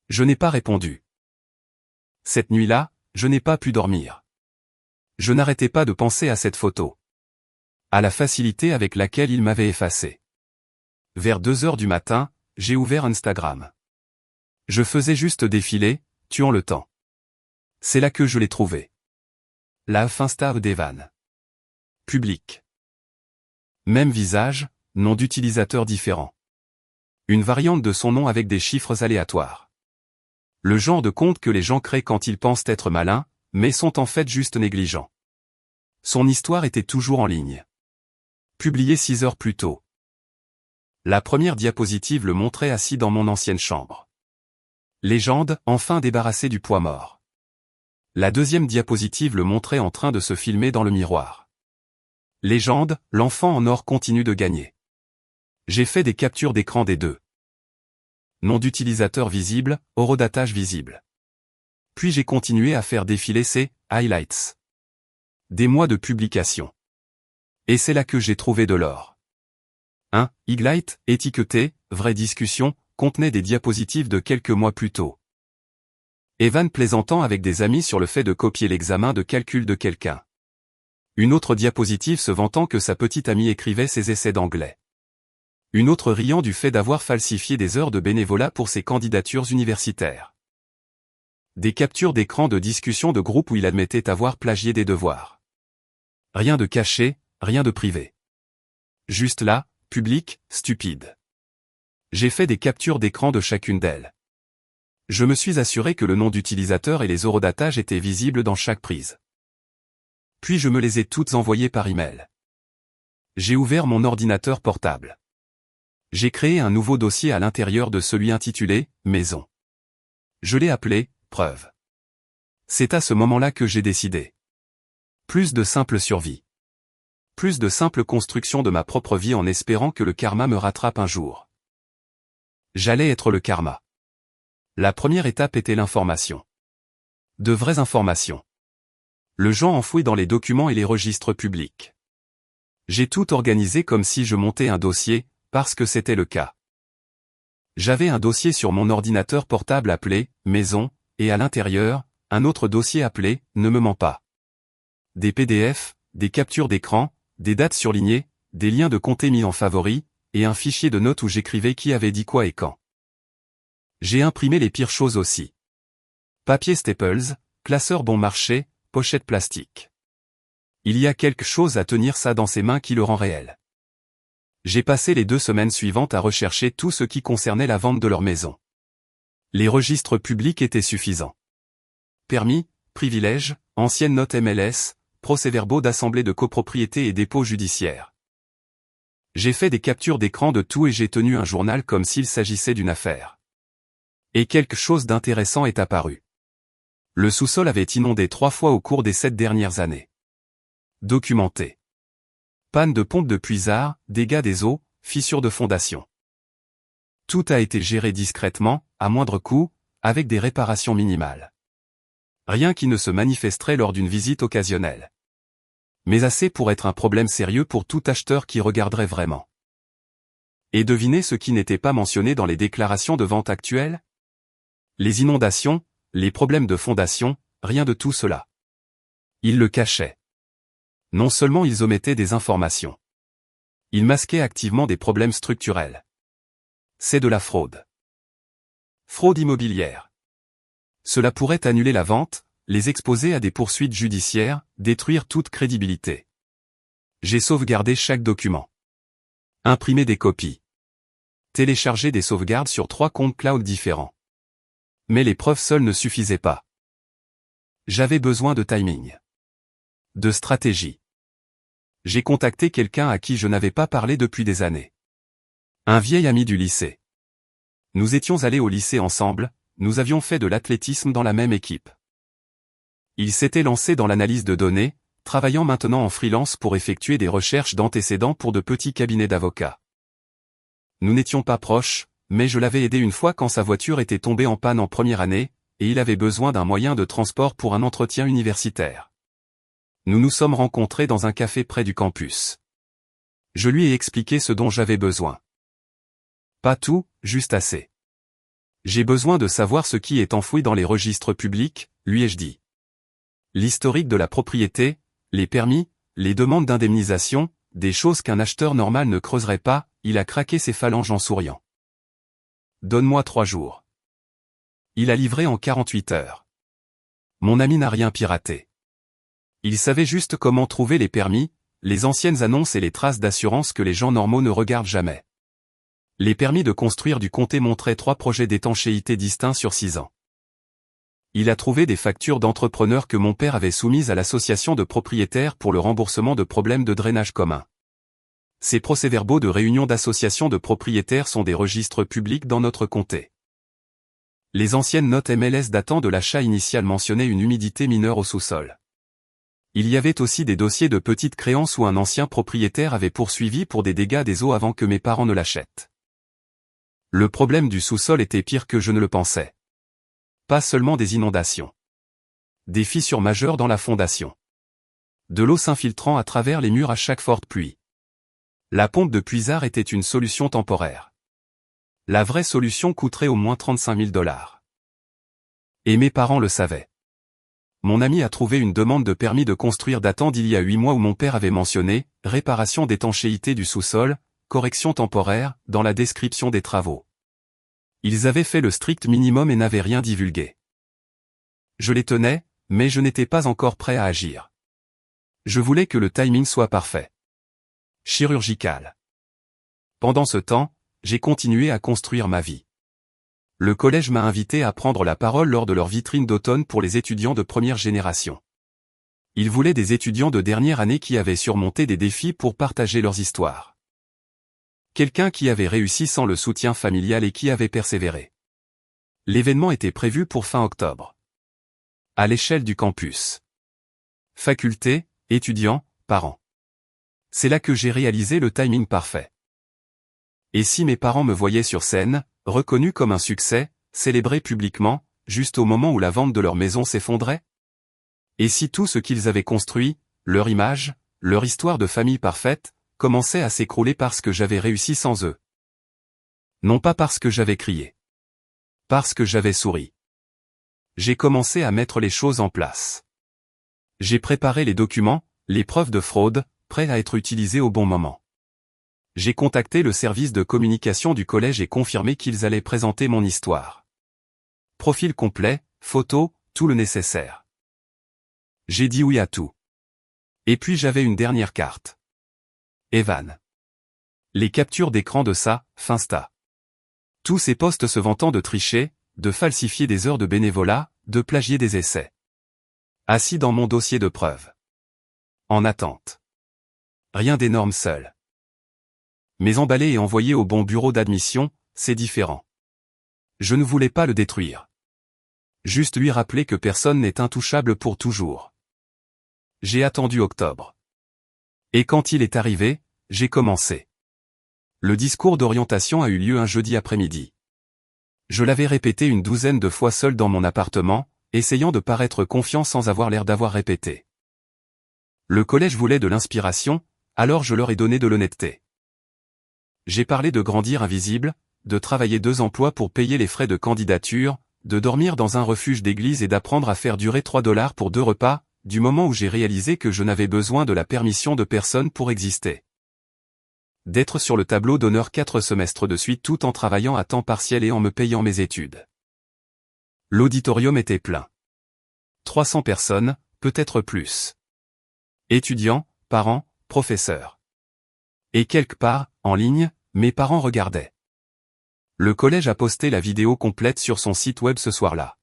Je n'ai pas répondu. Cette nuit-là, je n'ai pas pu dormir. Je n'arrêtais pas de penser à cette photo. À la facilité avec laquelle il m'avait effacé. Vers 2 heures du matin, j'ai ouvert Instagram. Je faisais juste défiler, tuant le temps. C'est là que je l'ai trouvé. La Finsta d'Evan. Public. Même visage, nom d'utilisateur différent. Une variante de son nom avec des chiffres aléatoires. Le genre de compte que les gens créent quand ils pensent être malins, mais sont en fait juste négligents. Son histoire était toujours en ligne. Publié 6 heures plus tôt. La première diapositive le montrait assis dans mon ancienne chambre. Légende, enfin débarrassé du poids mort. La deuxième diapositive le montrait en train de se filmer dans le miroir. Légende, l'enfant en or continue de gagner. J'ai fait des captures d'écran des deux. Nom d'utilisateur visible, horodatage visible. Puis j'ai continué à faire défiler ces highlights. Des mois de publication. Et c'est là que j'ai trouvé de l'or. Un highlight, étiqueté, vraie discussion, contenait des diapositives de quelques mois plus tôt. Evan plaisantant avec des amis sur le fait de copier l'examen de calcul de quelqu'un. Une autre diapositive se vantant que sa petite amie écrivait ses essais d'anglais. Une autre riant du fait d'avoir falsifié des heures de bénévolat pour ses candidatures universitaires. Des captures d'écran de discussions de groupe où il admettait avoir plagié des devoirs. Rien de caché, rien de privé. Juste là, public, stupide. J'ai fait des captures d'écran de chacune d'elles. Je me suis assuré que le nom d'utilisateur et les horodatage étaient visibles dans chaque prise. Puis je me les ai toutes envoyées par email. J'ai ouvert mon ordinateur portable. J'ai créé un nouveau dossier à l'intérieur de celui intitulé « Maison ». Je l'ai appelé « Preuve ». C'est à ce moment-là que j'ai décidé. Plus de simple survie. Plus de simple construction de ma propre vie en espérant que le karma me rattrape un jour. J'allais être le karma. La première étape était l'information. De vraies informations. Le genre enfoui dans les documents et les registres publics. J'ai tout organisé comme si je montais un dossier, parce que c'était le cas. J'avais un dossier sur mon ordinateur portable appelé « Maison » et à l'intérieur, un autre dossier appelé « Ne me mens pas ». Des PDF, des captures d'écran, des dates surlignées, des liens de compte mis en favoris, et un fichier de notes où j'écrivais qui avait dit quoi et quand. J'ai imprimé les pires choses aussi. Papier Staples, classeur bon marché, pochette plastique. Il y a quelque chose à tenir ça dans ses mains qui le rend réel. J'ai passé les 2 semaines suivantes à rechercher tout ce qui concernait la vente de leur maison. Les registres publics étaient suffisants. Permis, privilèges, anciennes notes MLS, procès-verbaux d'assemblée de copropriété et dépôts judiciaires. J'ai fait des captures d'écran de tout et j'ai tenu un journal comme s'il s'agissait d'une affaire. Et quelque chose d'intéressant est apparu. Le sous-sol avait inondé 3 fois au cours des 7 dernières années. Documenté. Panne de pompe de puisard, dégâts des eaux, fissures de fondation. Tout a été géré discrètement, à moindre coût, avec des réparations minimales. Rien qui ne se manifesterait lors d'une visite occasionnelle. Mais assez pour être un problème sérieux pour tout acheteur qui regarderait vraiment. Et devinez ce qui n'était pas mentionné dans les déclarations de vente actuelles? Les inondations, les problèmes de fondation, rien de tout cela. Ils le cachaient. Non seulement ils omettaient des informations. Ils masquaient activement des problèmes structurels. C'est de la fraude. Fraude immobilière. Cela pourrait annuler la vente, les exposer à des poursuites judiciaires, détruire toute crédibilité. J'ai sauvegardé chaque document. Imprimé des copies. Téléchargé des sauvegardes sur 3 comptes cloud différents. Mais les preuves seules ne suffisaient pas. J'avais besoin de timing. De stratégie. J'ai contacté quelqu'un à qui je n'avais pas parlé depuis des années. Un vieil ami du lycée. Nous étions allés au lycée ensemble, nous avions fait de l'athlétisme dans la même équipe. Il s'était lancé dans l'analyse de données, travaillant maintenant en freelance pour effectuer des recherches d'antécédents pour de petits cabinets d'avocats. Nous n'étions pas proches, mais je l'avais aidé une fois quand sa voiture était tombée en panne en première année, et il avait besoin d'un moyen de transport pour un entretien universitaire. Nous nous sommes rencontrés dans un café près du campus. Je lui ai expliqué ce dont j'avais besoin. Pas tout, juste assez. J'ai besoin de savoir ce qui est enfoui dans les registres publics, lui ai-je dit. L'historique de la propriété, les permis, les demandes d'indemnisation, des choses qu'un acheteur normal ne creuserait pas, il a craqué ses phalanges en souriant. Donne-moi 3 jours. Il a livré en 48 heures. Mon ami n'a rien piraté. Il savait juste comment trouver les permis, les anciennes annonces et les traces d'assurance que les gens normaux ne regardent jamais. Les permis de construire du comté montraient 3 projets d'étanchéité distincts sur 6 ans. Il a trouvé des factures d'entrepreneurs que mon père avait soumises à l'association de propriétaires pour le remboursement de problèmes de drainage commun. Ces procès-verbaux de réunion d'associations de propriétaires sont des registres publics dans notre comté. Les anciennes notes MLS datant de l'achat initial mentionnaient une humidité mineure au sous-sol. Il y avait aussi des dossiers de petites créances où un ancien propriétaire avait poursuivi pour des dégâts des eaux avant que mes parents ne l'achètent. Le problème du sous-sol était pire que je ne le pensais. Pas seulement des inondations. Des fissures majeures dans la fondation. De l'eau s'infiltrant à travers les murs à chaque forte pluie. La pompe de puisard était une solution temporaire. La vraie solution coûterait au moins $35 000. Et mes parents le savaient. mon ami a trouvé une demande de permis de construire datant d'il y a 8 mois où mon père avait mentionné « réparation d'étanchéité du sous-sol, correction temporaire » dans la description des travaux. Ils avaient fait le strict minimum et n'avaient rien divulgué. Je les tenais, mais je n'étais pas encore prêt à agir. Je voulais que le timing soit parfait. Chirurgical. Pendant ce temps, j'ai continué à construire ma vie. Le collège m'a invité à prendre la parole lors de leur vitrine d'automne pour les étudiants de première génération. Ils voulaient des étudiants de dernière année qui avaient surmonté des défis pour partager leurs histoires. Quelqu'un qui avait réussi sans le soutien familial et qui avait persévéré. L'événement était prévu pour fin octobre. À l'échelle du campus. Faculté, étudiants, parents. C'est là que j'ai réalisé le timing parfait. Et si mes parents me voyaient sur scène, reconnu comme un succès, célébré publiquement, juste au moment où la vente de leur maison s'effondrait? Et si tout ce qu'ils avaient construit, leur image, leur histoire de famille parfaite, commençait à s'écrouler parce que j'avais réussi sans eux? Non pas parce que j'avais crié. Parce que j'avais souri. J'ai commencé à mettre les choses en place. J'ai préparé les documents, les preuves de fraude, prêts à être utilisés au bon moment. J'ai contacté le service de communication du collège et confirmé qu'ils allaient présenter mon histoire. Profil complet, photos, tout le nécessaire. J'ai dit oui à tout. Et puis j'avais une dernière carte. Evan. Les captures d'écran de ça, Finsta. Tous ces posts se vantant de tricher, de falsifier des heures de bénévolat, de plagier des essais. Assis dans mon dossier de preuves. En attente. Rien d'énorme seul. Mais emballé et envoyé au bon bureau d'admission, c'est différent. Je ne voulais pas le détruire. Juste lui rappeler que personne n'est intouchable pour toujours. J'ai attendu octobre. Et quand il est arrivé, j'ai commencé. Le discours d'orientation a eu lieu un jeudi après-midi. Je l'avais répété une douzaine de fois seul dans mon appartement, essayant de paraître confiant sans avoir l'air d'avoir répété. Le collège voulait de l'inspiration, alors je leur ai donné de l'honnêteté. J'ai parlé de grandir invisible, de travailler 2 emplois pour payer les frais de candidature, de dormir dans un refuge d'église et d'apprendre à faire durer $3 pour 2 repas, du moment où j'ai réalisé que je n'avais besoin de la permission de personne pour exister. D'être sur le tableau d'honneur 4 semestres de suite tout en travaillant à temps partiel et en me payant mes études. L'auditorium était plein. 300 personnes, peut-être plus. Étudiants, parents, professeurs. Et quelque part, en ligne, mes parents regardaient. Le collège a posté la vidéo complète sur son site web ce soir-là.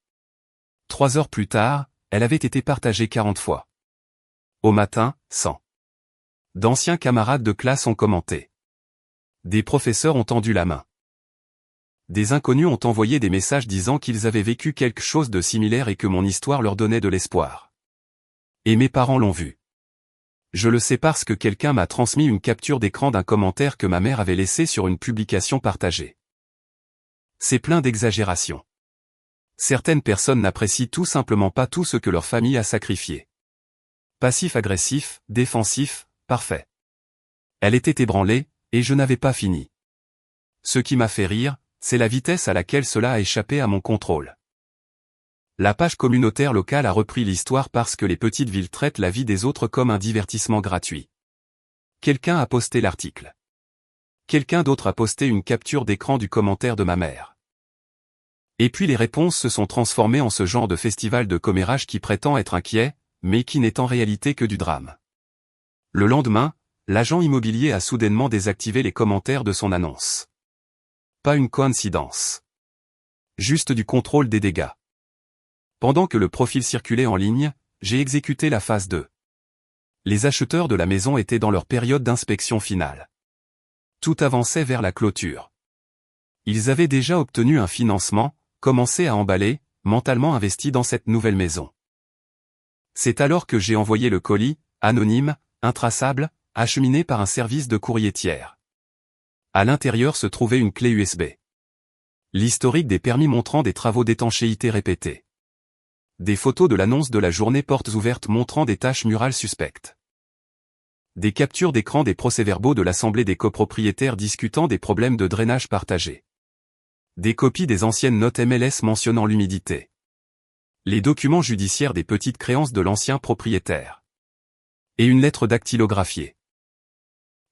3 heures plus tard, elle avait été partagée 40 fois. Au matin, 100. D'anciens camarades de classe ont commenté. Des professeurs ont tendu la main. Des inconnus ont envoyé des messages disant qu'ils avaient vécu quelque chose de similaire et que mon histoire leur donnait de l'espoir. Et mes parents l'ont vu. Je le sais parce que quelqu'un m'a transmis une capture d'écran d'un commentaire que ma mère avait laissé sur une publication partagée. C'est plein d'exagération. Certaines personnes n'apprécient tout simplement pas tout ce que leur famille a sacrifié. Passif-agressif, défensif, parfait. Elle était ébranlée, et je n'avais pas fini. Ce qui m'a fait rire, c'est la vitesse à laquelle cela a échappé à mon contrôle. La page communautaire locale a repris l'histoire parce que les petites villes traitent la vie des autres comme un divertissement gratuit. Quelqu'un a posté l'article. Quelqu'un d'autre a posté une capture d'écran du commentaire de ma mère. Et puis les réponses se sont transformées en ce genre de festival de commérage qui prétend être inquiet, mais qui n'est en réalité que du drame. Le lendemain, l'agent immobilier a soudainement désactivé les commentaires de son annonce. Pas une coïncidence. Juste du contrôle des dégâts. Pendant que le profil circulait en ligne, j'ai exécuté la phase 2. Les acheteurs de la maison étaient dans leur période d'inspection finale. Tout avançait vers la clôture. Ils avaient déjà obtenu un financement, commencé à emballer, mentalement investis dans cette nouvelle maison. C'est alors que j'ai envoyé le colis, anonyme, intraçable, acheminé par un service de courrier tiers. À l'intérieur se trouvait une clé USB. L'historique des permis montrant des travaux d'étanchéité répétés. Des photos de l'annonce de la journée portes ouvertes montrant des taches murales suspectes. Des captures d'écran des procès-verbaux de l'Assemblée des copropriétaires discutant des problèmes de drainage partagés. Des copies des anciennes notes MLS mentionnant l'humidité. Les documents judiciaires des petites créances de l'ancien propriétaire. Et une lettre dactylographiée.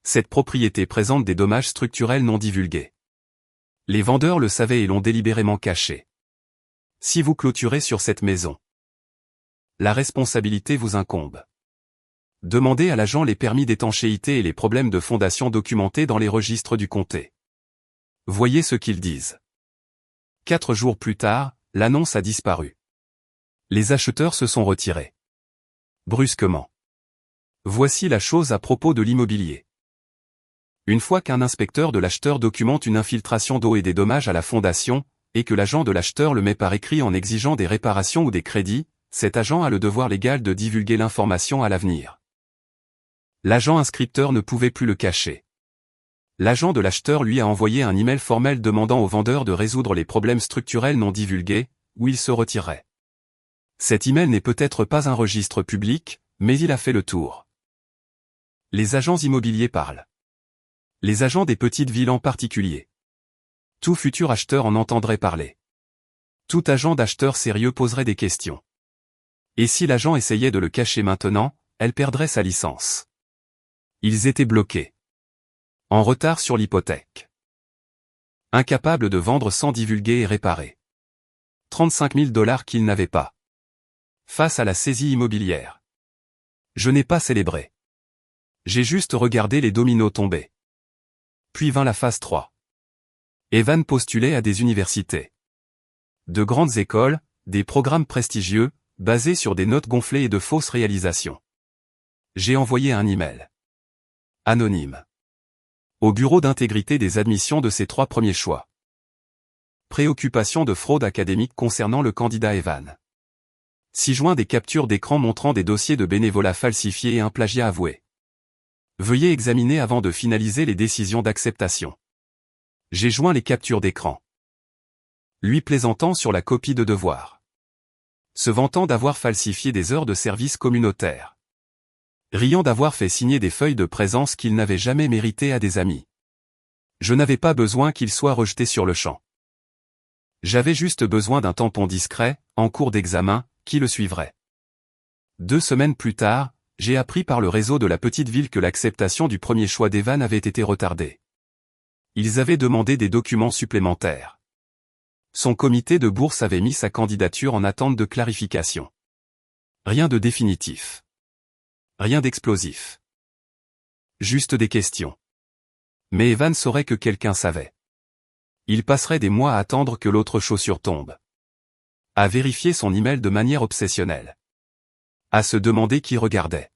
Cette propriété présente des dommages structurels non divulgués. Les vendeurs le savaient et l'ont délibérément caché. Si vous clôturez sur cette maison, la responsabilité vous incombe. Demandez à l'agent les permis d'étanchéité et les problèmes de fondation documentés dans les registres du comté. Voyez ce qu'ils disent. 4 jours plus tard, l'annonce a disparu. Les acheteurs se sont retirés. Brusquement. Voici la chose à propos de l'immobilier. Une fois qu'un inspecteur de l'acheteur documente une infiltration d'eau et des dommages à la fondation, et que l'agent de l'acheteur le met par écrit en exigeant des réparations ou des crédits, cet agent a le devoir légal de divulguer l'information à l'avenir. L'agent inscripteur ne pouvait plus le cacher. L'agent de l'acheteur lui a envoyé un email formel demandant au vendeur de résoudre les problèmes structurels non divulgués, où il se retirerait. Cet email n'est peut-être pas un registre public, mais il a fait le tour. Les agents immobiliers parlent. Les agents des petites villes en particulier. Tout futur acheteur en entendrait parler. Tout agent d'acheteur sérieux poserait des questions. Et si l'agent essayait de le cacher maintenant, elle perdrait sa licence. Ils étaient bloqués. En retard sur l'hypothèque. Incapables de vendre sans divulguer et réparer. 35 000 $ qu'ils n'avaient pas. Face à la saisie immobilière. Je n'ai pas célébré. J'ai juste regardé les dominos tomber. Puis vint la phase 3. Evan postulait à des universités. De grandes écoles, des programmes prestigieux, basés sur des notes gonflées et de fausses réalisations. J'ai envoyé un email. Anonyme. Au bureau d'intégrité des admissions de ses 3 premiers choix. Préoccupation de fraude académique concernant le candidat Evan. 6 juin des captures d'écran montrant des dossiers de bénévolat falsifiés et un plagiat avoué. Veuillez examiner avant de finaliser les décisions d'acceptation. J'ai joint les captures d'écran. Lui plaisantant sur la copie de devoir. Se vantant d'avoir falsifié des heures de service communautaire. Riant d'avoir fait signer des feuilles de présence qu'il n'avait jamais méritées à des amis. Je n'avais pas besoin qu'il soit rejeté sur le champ. J'avais juste besoin d'un tampon discret, en cours d'examen, qui le suivrait. 2 semaines plus tard, j'ai appris par le réseau de la petite ville que l'acceptation du premier choix d'Evan avait été retardée. Ils avaient demandé des documents supplémentaires. Son comité de bourse avait mis sa candidature en attente de clarification. Rien de définitif. Rien d'explosif. Juste des questions. Mais Evan saurait que quelqu'un savait. Il passerait des mois à attendre que l'autre chaussure tombe. À vérifier son email de manière obsessionnelle. À se demander qui regardait.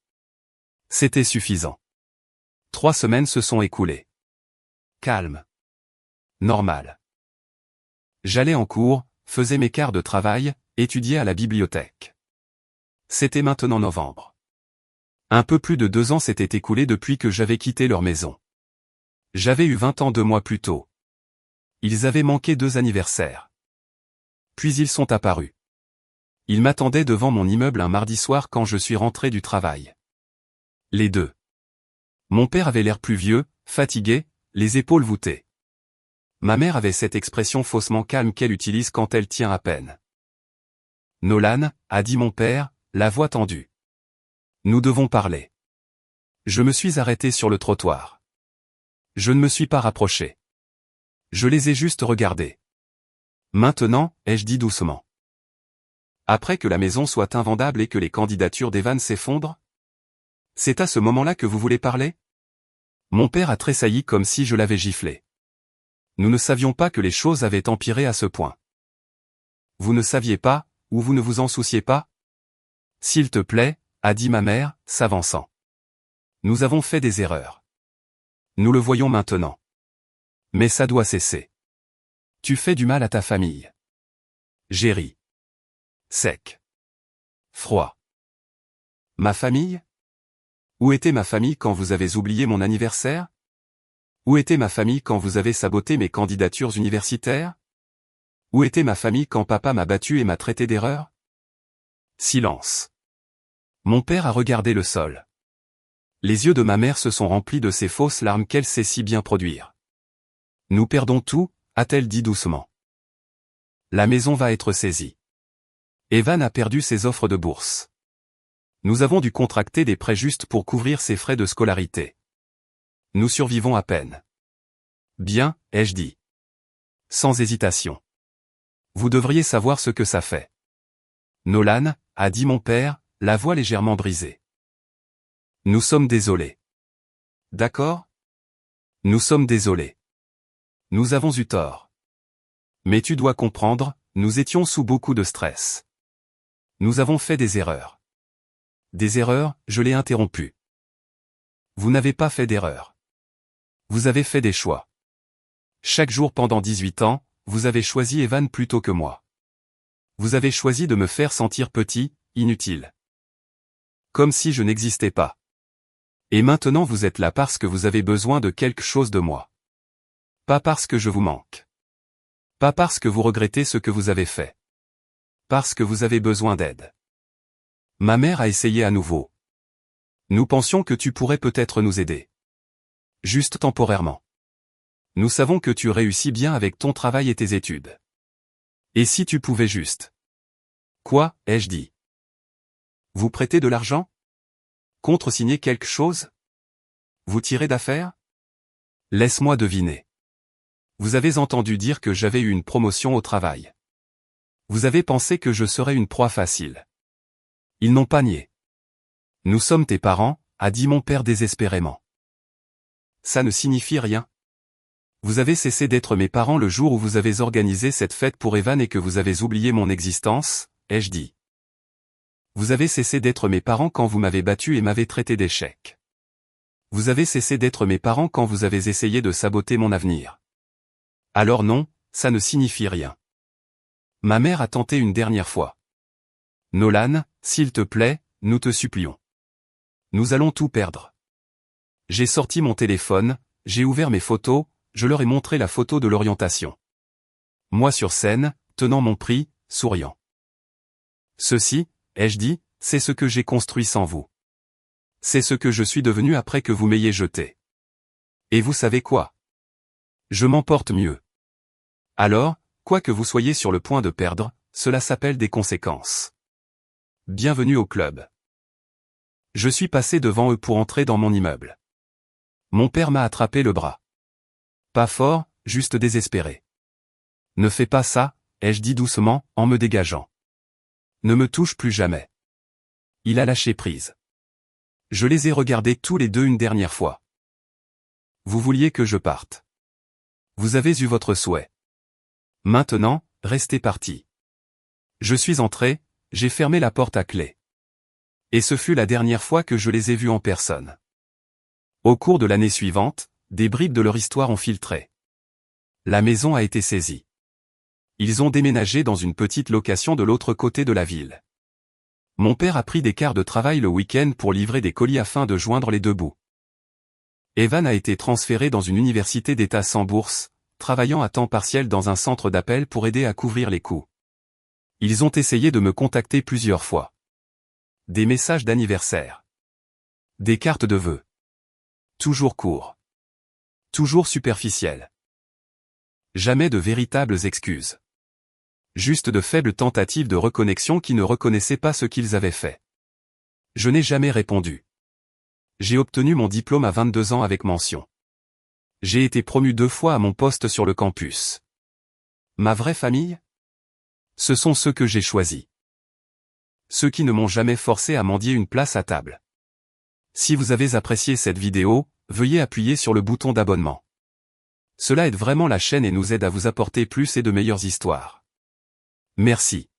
C'était suffisant. 3 semaines se sont écoulées. Calme. Normal. J'allais en cours, faisais mes quarts de travail, étudiais à la bibliothèque. C'était maintenant novembre. Un peu plus de 2 ans s'étaient écoulés depuis que j'avais quitté leur maison. J'avais eu 20 ans 2 mois plus tôt. Ils avaient manqué 2 anniversaires. Puis ils sont apparus. Ils m'attendaient devant mon immeuble un mardi soir quand je suis rentré du travail. Les 2. Mon père avait l'air plus vieux, fatigué, les épaules voûtées. Ma mère avait cette expression faussement calme qu'elle utilise quand elle tient à peine. Nolan, a dit mon père, la voix tendue. Nous devons parler. Je me suis arrêté sur le trottoir. Je ne me suis pas rapproché. Je les ai juste regardés. Maintenant, ai-je dit doucement. Après que la maison soit invendable et que les candidatures d'Evan s'effondrent? C'est à ce moment-là que vous voulez parler? Mon père a tressailli comme si je l'avais giflé. Nous ne savions pas que les choses avaient empiré à ce point. Vous ne saviez pas, ou vous ne vous en souciez pas? S'il te plaît, a dit ma mère, s'avançant. Nous avons fait des erreurs. Nous le voyons maintenant. Mais ça doit cesser. Tu fais du mal à ta famille. J'ai ri. Sec. Froid. Ma famille? Où était ma famille quand vous avez oublié mon anniversaire? Où était ma famille quand vous avez saboté mes candidatures universitaires? Où était ma famille quand papa m'a battu et m'a traité d'erreur? Silence. Mon père a regardé le sol. Les yeux de ma mère se sont remplis de ces fausses larmes qu'elle sait si bien produire. Nous perdons tout, a-t-elle dit doucement. La maison va être saisie. Evan a perdu ses offres de bourse. Nous avons dû contracter des prêts justes pour couvrir ses frais de scolarité. Nous survivons à peine. Bien, ai-je dit. Sans hésitation. Vous devriez savoir ce que ça fait. Nolan, a dit mon père, la voix légèrement brisée. Nous sommes désolés. D'accord? Nous sommes désolés. Nous avons eu tort. Mais tu dois comprendre, nous étions sous beaucoup de stress. Nous avons fait des erreurs. Des erreurs, je l'ai interrompu. Vous n'avez pas fait d'erreur. Vous avez fait des choix. Chaque jour pendant 18 ans, vous avez choisi Evan plutôt que moi. Vous avez choisi de me faire sentir petit, inutile. Comme si je n'existais pas. Et maintenant vous êtes là parce que vous avez besoin de quelque chose de moi. Pas parce que je vous manque. Pas parce que vous regrettez ce que vous avez fait. Parce que vous avez besoin d'aide. Ma mère a essayé à nouveau. Nous pensions que tu pourrais peut-être nous aider. Juste temporairement. Nous savons que tu réussis bien avec ton travail et tes études. Et si tu pouvais juste. Quoi, ai-je dit? Vous prêtez de l'argent? Contre-signer quelque chose? Vous tirez d'affaire? Laisse-moi deviner. Vous avez entendu dire que j'avais eu une promotion au travail. Vous avez pensé que je serais une proie facile. Ils n'ont pas nié. Nous sommes tes parents, a dit mon père désespérément. Ça ne signifie rien. Vous avez cessé d'être mes parents le jour où vous avez organisé cette fête pour Evan et que vous avez oublié mon existence, ai-je dit. Vous avez cessé d'être mes parents quand vous m'avez battu et m'avez traité d'échec. Vous avez cessé d'être mes parents quand vous avez essayé de saboter mon avenir. Alors non, ça ne signifie rien. Ma mère a tenté une dernière fois. Nolan, s'il te plaît, nous te supplions. Nous allons tout perdre. J'ai sorti mon téléphone, j'ai ouvert mes photos, je leur ai montré la photo de l'orientation. Moi sur scène, tenant mon prix, souriant. Ceci, ai-je dit, c'est ce que j'ai construit sans vous. C'est ce que je suis devenu après que vous m'ayez jeté. Et vous savez quoi? Je m'en porte mieux. Alors, quoi que vous soyez sur le point de perdre, cela s'appelle des conséquences. Bienvenue au club. Je suis passé devant eux pour entrer dans mon immeuble. Mon père m'a attrapé le bras. Pas fort, juste désespéré. Ne fais pas ça, ai-je dit doucement, en me dégageant. Ne me touche plus jamais. Il a lâché prise. Je les ai regardés tous les deux une dernière fois. Vous vouliez que je parte. Vous avez eu votre souhait. Maintenant, restez partis. Je suis entré, j'ai fermé la porte à clé. Et ce fut la dernière fois que je les ai vus en personne. Au cours de l'année suivante, des bribes de leur histoire ont filtré. La maison a été saisie. Ils ont déménagé dans une petite location de l'autre côté de la ville. Mon père a pris des quarts de travail le week-end pour livrer des colis afin de joindre les deux bouts. Evan a été transféré dans une université d'État sans bourse, travaillant à temps partiel dans un centre d'appel pour aider à couvrir les coûts. Ils ont essayé de me contacter plusieurs fois. Des messages d'anniversaire. Des cartes de vœux. Toujours courts. Toujours superficiels. Jamais de véritables excuses. Juste de faibles tentatives de reconnexion qui ne reconnaissaient pas ce qu'ils avaient fait. Je n'ai jamais répondu. J'ai obtenu mon diplôme à 22 ans avec mention. J'ai été promu 2 fois à mon poste sur le campus. Ma vraie famille? Ce sont ceux que j'ai choisis. Ceux qui ne m'ont jamais forcé à mendier une place à table. Si vous avez apprécié cette vidéo, veuillez appuyer sur le bouton d'abonnement. Cela aide vraiment la chaîne et nous aide à vous apporter plus et de meilleures histoires. Merci.